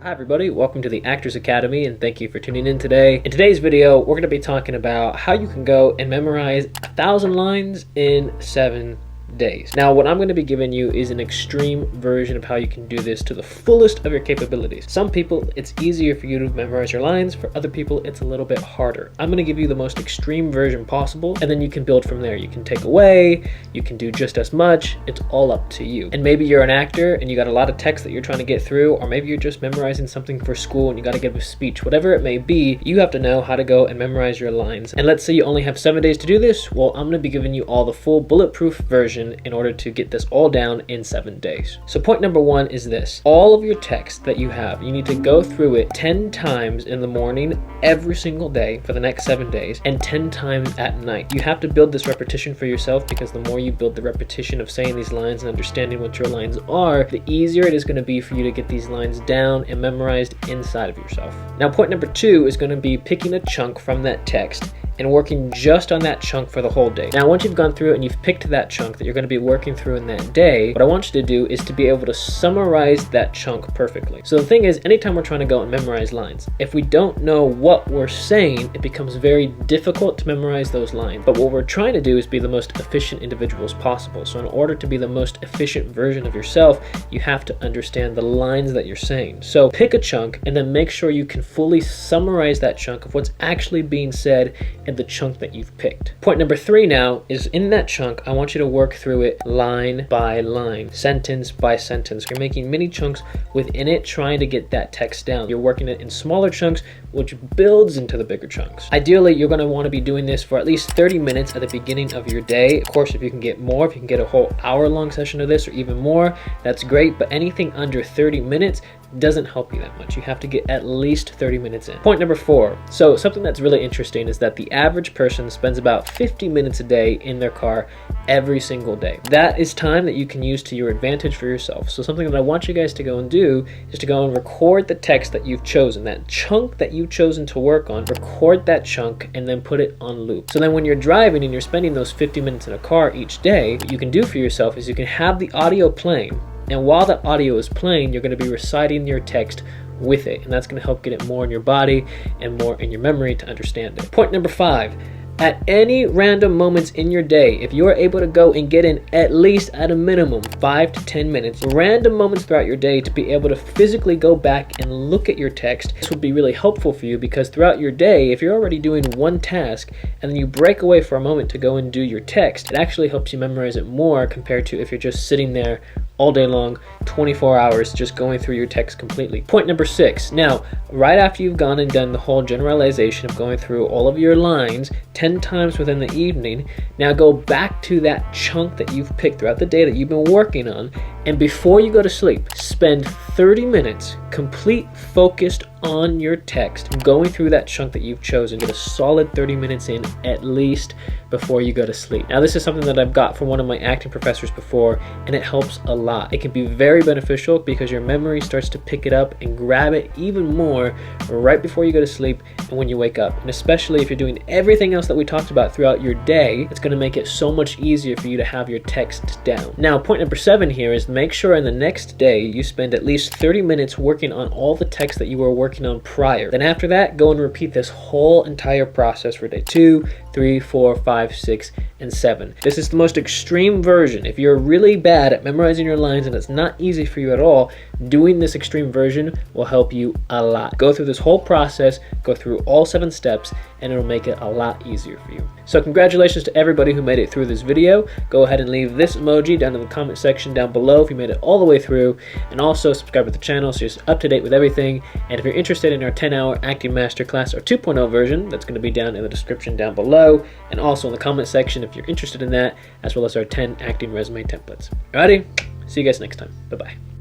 Hi everybody, welcome to the Actors Academy and thank you for tuning in today. In today's video, we're going to be talking about how you can go and memorize 1,000 lines in 7 days. Now, what I'm going to be giving you is an extreme version of how you can do this to the fullest of your capabilities. Some people, it's easier for you to memorize your lines. For other people, it's a little bit harder. I'm going to give you the most extreme version possible, and then you can build from there. You can take away, you can do just as much. It's all up to you. And maybe you're an actor and you got a lot of text that you're trying to get through, or maybe you're just memorizing something for school and you got to give a speech. Whatever it may be, you have to know how to go and memorize your lines. And let's say you only have 7 days to do this. Well, I'm going to be giving you all the full bulletproof version in order to get this all down in 7 days. So point number one is this. All of your text that you have, you need to go through it 10 times in the morning every single day for the next 7 days and 10 times at night. You have to build this repetition for yourself, because the more you build the repetition of saying these lines and understanding what your lines are, the easier it is going to be for you to get these lines down and memorized inside of yourself. Now, point number two is going to be picking a chunk from that text and working just on that chunk for the whole day. Now, once you've gone through it and you've picked that chunk that you're going to be working through in that day, what I want you to do is to be able to summarize that chunk perfectly. So the thing is, anytime we're trying to go and memorize lines, if we don't know what we're saying, it becomes very difficult to memorize those lines. But what we're trying to do is be the most efficient individuals possible. So in order to be the most efficient version of yourself, you have to understand the lines that you're saying. So pick a chunk and then make sure you can fully summarize that chunk of what's actually being said in the chunk that you've picked. Point number three now is, in that chunk, I want you to work through it line by line, sentence by sentence. You're making mini chunks within it, trying to get that text down. You're working it in smaller chunks, which builds into the bigger chunks. Ideally, you're going to want to be doing this for at least 30 minutes at the beginning of your day. Of course, if you can get more, if you can get a whole hour-long session of this or even more, that's great. But anything under 30 minutes doesn't help you that much. You have to get at least 30 minutes in. Point number four. So something that's really interesting is that the average person spends about 50 minutes a day in their car every single day. That is time that you can use to your advantage for yourself. So something that I want you guys to go and do is to go and record the text that you've chosen, that chunk that you've chosen to work on. Record that chunk and then put it on loop. So then when you're driving and you're spending those 50 minutes in a car each day, what you can do for yourself is you can have the audio playing. And while that audio is playing, you're going to be reciting your text with it. And that's going to help get it more in your body and more in your memory to understand it. Point number five. At any random moments in your day, if you are able to go and get in at least at a minimum 5 to 10 minutes, random moments throughout your day, to be able to physically go back and look at your text, this would be really helpful for you, because throughout your day, if you're already doing one task and then you break away for a moment to go and do your text, it actually helps you memorize it more compared to if you're just sitting there all day long, 24 hours, just going through your text completely. Point number six. Now, right after you've gone and done the whole generalization of going through all of your lines 10 times within the evening, now go back to that chunk that you've picked throughout the day that you've been working on, and before you go to sleep, spend 30 minutes complete focused on your text, going through that chunk that you've chosen. Get a solid 30 minutes in at least before you go to sleep. Now, this is something that I've got from one of my acting professors before, and it helps a lot. It can be very beneficial because your memory starts to pick it up and grab it even more right before you go to sleep and when you wake up. And especially if you're doing everything else that we talked about throughout your day, it's going to make it so much easier for you to have your text down. Now, point number seven here is make sure in the next day you spend at least 30 minutes working on all the text that you were working on prior. Then after that, go and repeat this whole entire process for day 2, 3, 4, 5, 6, and 7. This is the most extreme version. If you're really bad at memorizing your lines and it's not easy for you at all, doing this extreme version will help you a lot. Go through this whole process, go through all 7 steps, and it'll make it a lot easier for you. So congratulations to everybody who made it through this video. Go ahead and leave this emoji down in the comment section down below if you made it all the way through, and also subscribe to the channel so you're up to date with everything. And if you're interested in our 10-hour acting masterclass or 2.0 version, that's going to be down in the description down below, and also in the comment section if you're interested in that, as well as our 10 acting resume templates. Alrighty, see you guys next time. Bye-bye.